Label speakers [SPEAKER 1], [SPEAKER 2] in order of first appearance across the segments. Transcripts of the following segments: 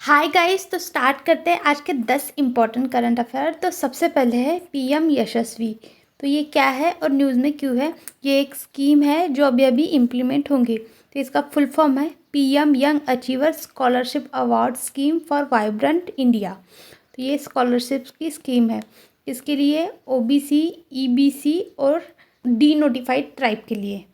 [SPEAKER 1] Hi guys, तो start करते हैं आज के 10 इम्पॉर्टेंट करंट अफेयर। तो सबसे पहले है पीएम यशस्वी। तो ये क्या है और न्यूज़ में क्यों है? ये एक स्कीम है जो अभी अभी इम्प्लीमेंट होंगी। तो इसका फुल फॉर्म है PM young achiever scholarship award scheme for vibrant India. तो ये स्कॉलरशिप की स्कीम है। इसके लिए ओबीसी, ईबीसी और डी नोटिफाइड ट्राइब के लिए,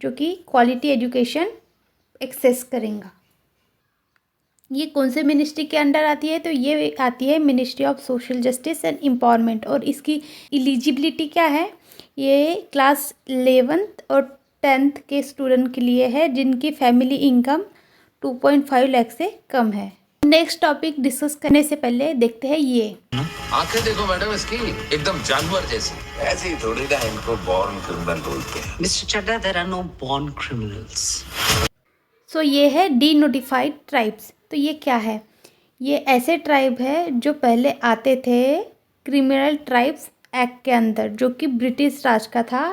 [SPEAKER 1] जो कि क्वालिटी एजुकेशन एक्सेस करेंगे। ये कौन से मिनिस्ट्री के अंडर आती है? तो ये आती है ministry of social justice and empowerment. और इसकी एलिजिबिलिटी क्या है? ये क्लास 11th और 10th के स्टूडेंट के लिए है जिनकी फैमिली इनकम 2.5 लाख से कम है। नेक्स्ट टॉपिक डिस्कस करने से पहले देखते हैं ये।
[SPEAKER 2] आंखें देखो मैडम इसकी, एकदम जानवर जैसी।
[SPEAKER 3] ऐसे ही थोड़ी ना इनको बॉर्न क्रिमिनल बोलते हैं।
[SPEAKER 4] Mr. Chadda, there are no born criminals.
[SPEAKER 1] सो ये है डी नोटिफाइड ट्राइब्स। तो ये क्या है? ये ऐसे ट्राइब है जो पहले आते थे क्रिमिनल ट्राइब्स एक्ट के अंदर, जो कि ब्रिटिश राज का था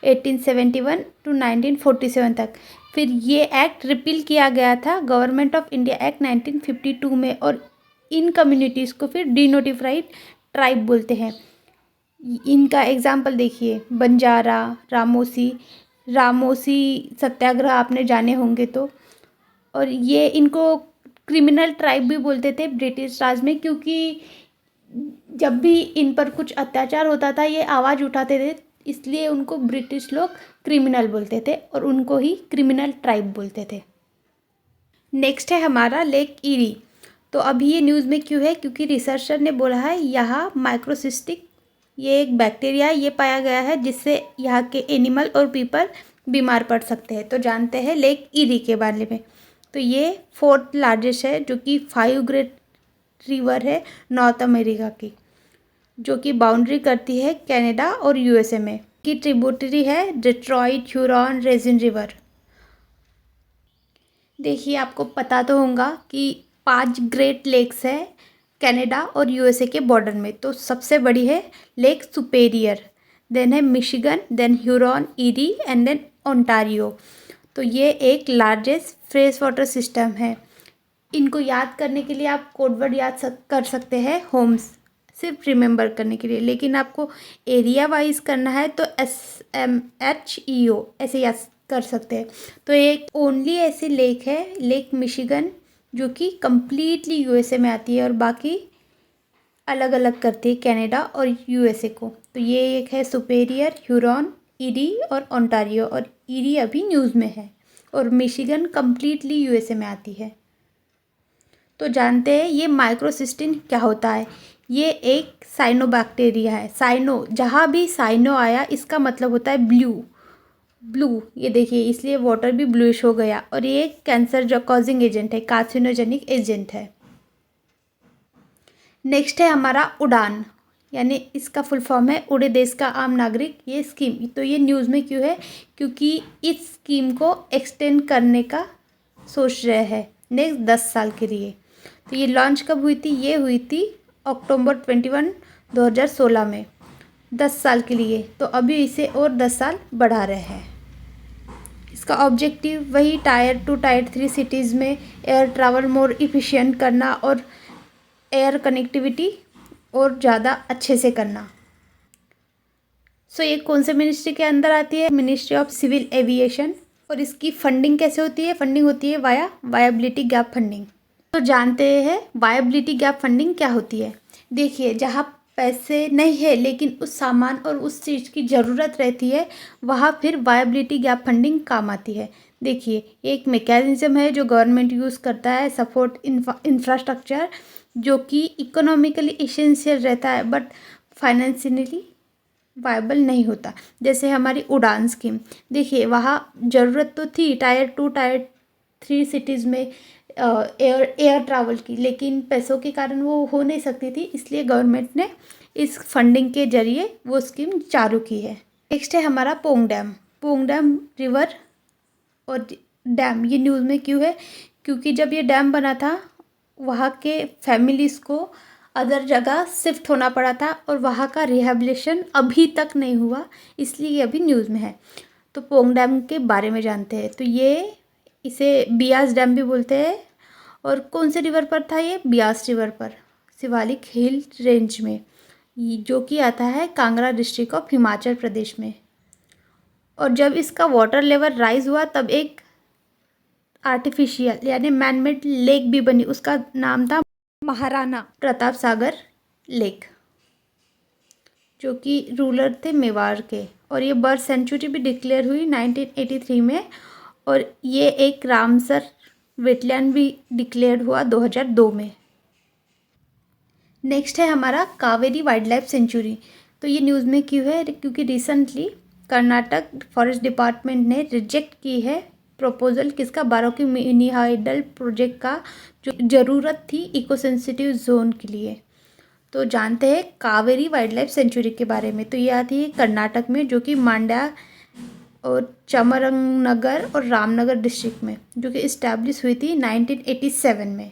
[SPEAKER 1] 1871 टू 1947 तक। फिर ये एक्ट रिपील किया गया था गवर्नमेंट ऑफ इंडिया एक्ट 1952 में। और इन कम्युनिटीज़ को फिर डी नोटिफाइड ट्राइब बोलते हैं। इनका एग्जाम्पल देखिए, बंजारा, रामोसी सत्याग्रह आपने जाने होंगे तो। और ये इनको क्रिमिनल ट्राइब भी बोलते थे ब्रिटिश राज में, क्योंकि जब भी इन पर कुछ अत्याचार होता था ये आवाज़ उठाते थे, इसलिए उनको ब्रिटिश लोग क्रिमिनल बोलते थे और उनको ही क्रिमिनल ट्राइब बोलते थे। नेक्स्ट है हमारा लेक ईरी। तो अभी ये न्यूज़ में क्यों है? क्योंकि रिसर्चर ने बोला है यहाँ माइक्रोसिस्टिक, ये एक बैक्टीरिया ये पाया गया है जिससे यहाँ के एनिमल और पीपल बीमार पड़ सकते हैं। तो जानते हैं लेक ईरी के बारे में। तो ये 4th लार्जेस्ट है, जो कि 5 ग्रेट रिवर है नॉर्थ अमेरिका की, जो कि बाउंड्री करती है कनाडा और यूएसए में। की ट्रिब्यूटरी है डेट्रॉइट, ह्यूरॉन, रेजिन रिवर। देखिए, आपको पता तो होगा कि 5 ग्रेट लेक्स है कनाडा और यूएसए के बॉर्डर में। तो सबसे बड़ी है लेक सुपेरियर, देन है Michigan, then Huron, Erie and then Ontario. तो ये एक लार्जेस्ट फ्रेश वाटर सिस्टम है। इनको याद करने के लिए आप कोड वर्ड कर सकते हैं होम्स, सिर्फ रिमेंबर करने के लिए। लेकिन आपको एरिया वाइज करना है तो SMHEO ऐसे याद कर सकते हैं। तो एक ओनली ऐसी लेक है लेक मिशिगन, जो कि कम्प्लीटली यूएसए में आती है और बाकी अलग अलग करती है कनाडा और यूएसए को। तो ये एक है सुपेरियर, ह्यूरॉन, ईरी और ओंटारियो। और ईरी अभी न्यूज़ में है और मिशिगन कम्प्लीटली यूएसए में आती है। तो जानते हैं ये माइक्रोसिस्टिन क्या होता है? ये एक साइनोबैक्टीरिया है। साइनो, जहाँ भी साइनो आया इसका मतलब होता है ब्लू। ये देखिए, इसलिए वाटर भी ब्लूइश हो गया। और ये एक कैंसर जो कॉजिंग एजेंट है, कार्सिनोजेनिक एजेंट है। नेक्स्ट है हमारा उड़ान, यानी इसका फुल फॉर्म है उड़े देश का आम नागरिक। ये स्कीम, तो ये न्यूज़ में क्यों है? क्योंकि इस स्कीम को एक्सटेंड करने का सोच रहे हैं नेक्स्ट 10 साल के लिए। तो ये लॉन्च कब हुई थी? ये हुई थी अक्टूबर 21, 2016 में, 10 साल के लिए। तो अभी इसे और 10 साल बढ़ा रहे हैं। इसका ऑब्जेक्टिव वही टायर 2 टायर 3 सिटीज़ में एयर ट्रैवल मोर इफ़िशिएंट करना और एयर कनेक्टिविटी और ज़्यादा अच्छे से करना। सो ये कौन से मिनिस्ट्री के अंदर आती है? Ministry of civil aviation. और इसकी फंडिंग कैसे होती है? फंडिंग होती है वाया वायबिलिटी गैप फंडिंग। तो जानते हैं वायबिलिटी गैप फंडिंग क्या होती है? देखिए, जहाँ पैसे नहीं है लेकिन उस सामान और उस चीज़ की ज़रूरत रहती है, वहाँ फिर वायबिलिटी गैप फंडिंग काम आती है। देखिए, एक मैकेनिज्म है जो गवर्नमेंट यूज़ करता है सपोर्ट इंफ्रास्ट्रक्चर, जो कि इकोनॉमिकली इसेंशियल रहता है बट फाइनेंशियली वायबल नहीं होता। जैसे हमारी उड़ान स्कीम, देखिए वहाँ ज़रूरत तो थी टायर 2 टायर 3 सिटीज़ में एयर ट्रैवल की, लेकिन पैसों के कारण वो हो नहीं सकती थी, इसलिए गवर्नमेंट ने इस फंडिंग के जरिए वो स्कीम चालू की है। नेक्स्ट है हमारा पोंग डैम रिवर और डैम। ये न्यूज़ में क्यों है? क्योंकि जब ये डैम बना था वहाँ के फैमिलीज़ को अदर जगह शिफ्ट होना पड़ा था और वहाँ का रिहेबिलिटेशन अभी तक नहीं हुआ, इसलिए ये अभी न्यूज़ में है। तो पोंग डैम के बारे में जानते हैं। तो ये इसे बियास डैम भी बोलते हैं और कौन से रिवर पर था ये? ब्यास रिवर पर, शिवालिक हिल रेंज में, जो कि आता है कांगड़ा डिस्ट्रिक्ट ऑफ हिमाचल प्रदेश में। और जब इसका वाटर लेवल राइज हुआ तब एक आर्टिफिशियल यानी मैनमेड लेक भी बनी, उसका नाम था महाराणा प्रताप सागर लेक, जो कि रूलर थे मेवाड़ के। और ये बर्ड सेंचुरी भी डिक्लेयर हुई 1983 में, और ये एक रामसर वेटलैंड भी डिक्लेयर हुआ 2002 में। नेक्स्ट है हमारा कावेरी वाइल्ड लाइफ सेंचुरी। तो ये न्यूज़ में क्यों है? क्योंकि रिसेंटली कर्नाटक फॉरेस्ट डिपार्टमेंट ने रिजेक्ट की है प्रपोजल किसका? बारोकी मिनी हाइडल प्रोजेक्ट का, जो ज़रूरत थी इको सेंसिटिव जोन के लिए। तो जानते हैं कावेरी वाइल्ड लाइफ सेंचुरी के बारे में। तो ये आती है कर्नाटक में, जो कि मांड्या और चामरंगनगर और रामनगर डिस्ट्रिक्ट में, जो कि इस्टेब्लिश हुई थी 1987 में।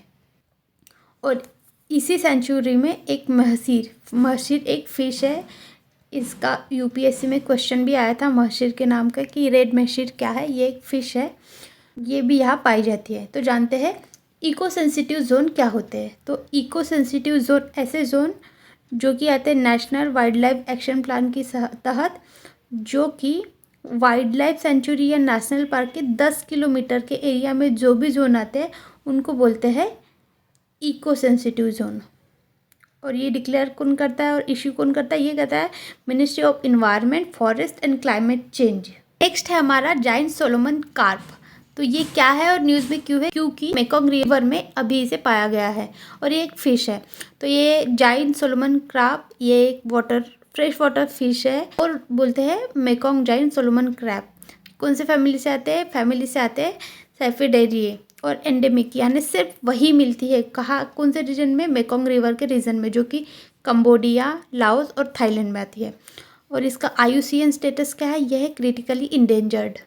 [SPEAKER 1] और इसी सेंचुरी में एक महसीर एक फ़िश है। इसका यूपीएससी में क्वेश्चन भी आया था महसीर के नाम का, कि रेड महसीर क्या है? ये एक फ़िश है, ये भी यहाँ पाई जाती है। तो जानते हैं इको सेंसिटिव जोन क्या होते हैं? तो इको सेंसिटिव जोन ऐसे जोन जो कि आते हैं national wild life action plan के तहत, जो कि वाइल्ड लाइफ सेंचुरी या नेशनल पार्क के 10 किलोमीटर के एरिया में जो भी जोन आते हैं उनको बोलते हैं इको सेंसिटिव जोन। और ये डिक्लेयर कौन करता है और इश्यू कौन करता है? ये कहता है ministry of environment, forest and climate change. Next है हमारा जाइंट सोलोमन कार्प। तो ये क्या है और न्यूज़ में क्यों है? क्योंकि मेकोंग रिवर में अभी इसे पाया गया है और ये एक फ़िश है। तो ये जाइंट सोलोमन कार्प, ये एक फ्रेश वाटर फिश है और बोलते हैं मेकोंग जाइंट सोलोमन क्रैब। कौन से फैमिली से आते हैं? फैमिली से आते हैं सेफिडेरिए और एंडेमिक, यानी सिर्फ वही मिलती है। कहाँ? कौन से रीजन में? मेकोंग रिवर के रीजन में, जो कि कंबोडिया, लाओस और थाईलैंड में आती है। और इसका IUCN स्टेटस क्या है? यह है क्रिटिकली इंडेंजर्ड।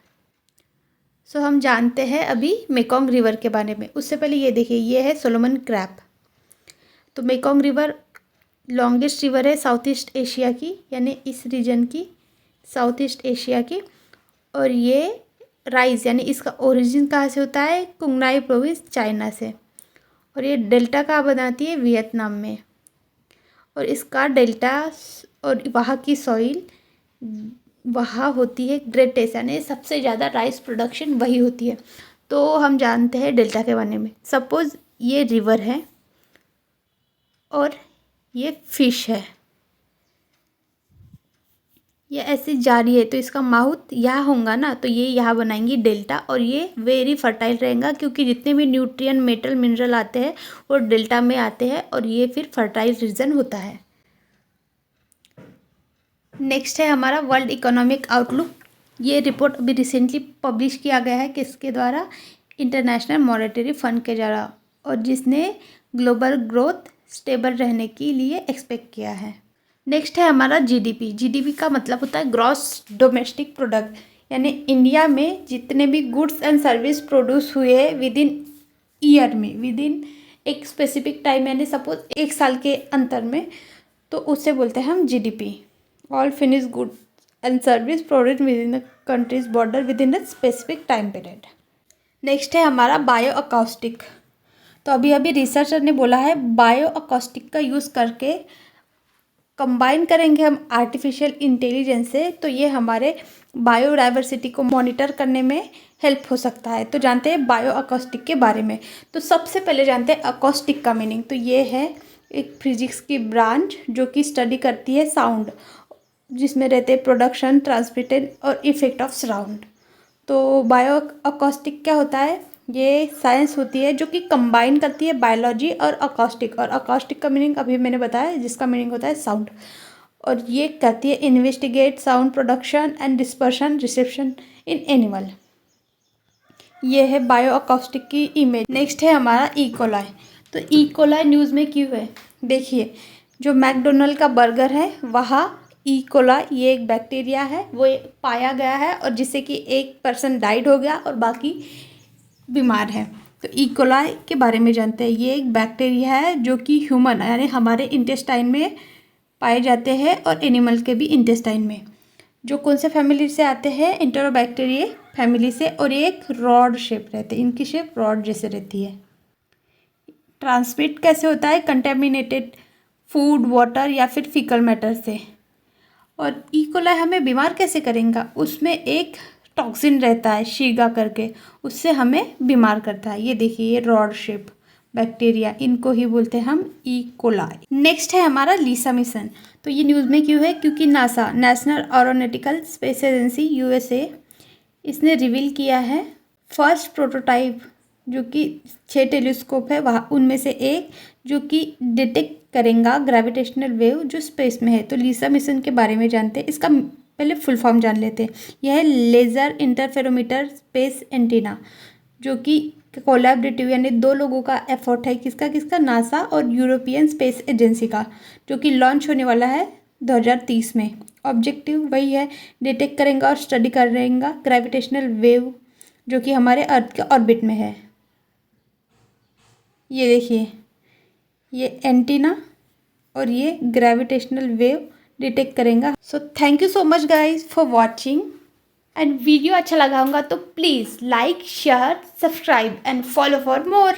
[SPEAKER 1] सो हम जानते हैं अभी मेकोंग रिवर के बारे में। उससे पहले ये देखिए, ये है सोलोमन क्रैब। तो मेकोंग रिवर लॉन्गेस्ट रिवर है साउथ ईस्ट एशिया की, यानी इस रीजन की, साउथ ईस्ट एशिया की। और ये राइज यानी इसका ओरिजिन कहाँ से होता है? कुंगनाई प्रोविंस, चाइना से। और ये डेल्टा कहाँ बनाती है? वियतनाम में। और इसका डेल्टा और वहाँ की सॉइल, वहाँ होती है ग्रेटेस्ट, यानी सबसे ज़्यादा राइस प्रोडक्शन वही होती है। तो हम जानते हैं डेल्टा के बारे में। सपोज़ ये रिवर है और ये फिश है, ये ऐसे जा रही है, तो इसका माउथ यहाँ होगा ना, तो ये यहाँ बनाएंगी डेल्टा। और ये वेरी फर्टाइल रहेगा, क्योंकि जितने भी न्यूट्रिएंट, मेटल, मिनरल आते हैं वो डेल्टा में आते हैं, और ये फिर फर्टाइल रीजन होता है। नेक्स्ट है हमारा वर्ल्ड इकोनॉमिक आउटलुक। ये रिपोर्ट अभी रिसेंटली पब्लिश किया गया है, किसके द्वारा? इंटरनेशनल मॉनेटरी फंड के द्वारा, और जिसने ग्लोबल ग्रोथ स्टेबल रहने के लिए एक्सपेक्ट किया है। नेक्स्ट है हमारा GDP। GDP का मतलब होता है ग्रॉस डोमेस्टिक प्रोडक्ट, यानी इंडिया में जितने भी गुड्स एंड सर्विस प्रोड्यूस हुए हैं विद इन ईयर में, विद इन एक स्पेसिफिक टाइम, यानी सपोज एक साल के अंतर में, तो उससे बोलते हैं हम GDP। All finish goods and service produce with in the countries border with in a specific time period. Next है हमारा बायो अकॉस्टिक। तो अभी रिसर्चर ने बोला है बायो अकॉस्टिक का यूज़ करके कंबाइन करेंगे हम आर्टिफिशियल इंटेलिजेंस से, तो ये हमारे बायोडाइवर्सिटी को मॉनिटर करने में हेल्प हो सकता है। तो जानते हैं बायो अकॉस्टिक के बारे में। तो सबसे पहले जानते हैं अकॉस्टिक का मीनिंग। तो ये है एक फिजिक्स की ब्रांच जो कि स्टडी करती है साउंड, जिसमें रहते हैं प्रोडक्शन, ट्रांसमिटेड और इफेक्ट ऑफ साउंड। तो बायो अकॉस्टिक क्या होता है? ये साइंस होती है जो कि कंबाइन करती है बायोलॉजी और अकॉस्टिक। और अकॉस्टिक का मीनिंग अभी मैंने बताया, जिसका मीनिंग होता है साउंड। और ये कहती है investigate sound production and dispersion reception in animal. ये है बायो अकॉस्टिक की इमेज। नेक्स्ट है हमारा इकोलाई। तो इकोलाई न्यूज़ में क्यों है? देखिए, जो मैकडोनल्ड का बर्गर है वहाँ इकोलाई, ये एक बैक्टीरिया है, वो पाया गया है, और जिससे कि एक पर्सन डाइड हो गया और बाकी बीमार है। तो इकोलाई के बारे में जानते हैं। ये एक बैक्टीरिया है जो कि ह्यूमन यानी हमारे इंटेस्टाइन में पाए जाते हैं और एनिमल के भी इंटेस्टाइन में। जो कौन से फैमिली से आते हैं? एंटेरोबैक्टीरिया फैमिली से। और ये एक रॉड शेप रहते हैं, इनकी शेप रॉड जैसे रहती है। ट्रांसमिट कैसे होता है, कंटेमिनेटेड फूड, वाटर या फिर फीकल मैटर से। और ई कोलाई हमें बीमार कैसे करेगा, उसमें एक टॉक्सिन रहता है शीगा करके, उससे हमें बीमार करता है। ये देखिए, ये रॉड शेप बैक्टीरिया, इनको ही बोलते हैं हम ई कोलाई। नेक्स्ट है हमारा लीसा मिशन। तो ये न्यूज़ में क्यों है, क्योंकि NASA, national aeronautical space agency USA, इसने रिवील किया है फर्स्ट प्रोटोटाइप, जो कि 6 टेलीस्कोप है वहाँ, उनमें से एक जो कि डिटेक्ट करेगा ग्रेविटेशनल वेव जो स्पेस में है। तो लीसा मिशन के बारे में जानते हैं, इसका पहले फुल फॉर्म जान लेते हैं। यह है लेज़र इंटरफेरोमीटर स्पेस एंटीना, जो कि कोलैबोरेटिव यानी 2 लोगों का एफर्ट है। किसका, नासा और यूरोपियन स्पेस एजेंसी का, जो कि लॉन्च होने वाला है 2030 में। ऑब्जेक्टिव वही है, डिटेक्ट करेगा और स्टडी करेगा ग्रेविटेशनल वेव जो कि हमारे अर्थ के ऑर्बिट में है। ये देखिए, ये एंटीना और ये ग्रेविटेशनल वेव डिटेक्ट करेगा। So thank you so much guys for watching, and video अच्छा लगा होगा तो please like, share, subscribe and follow for more.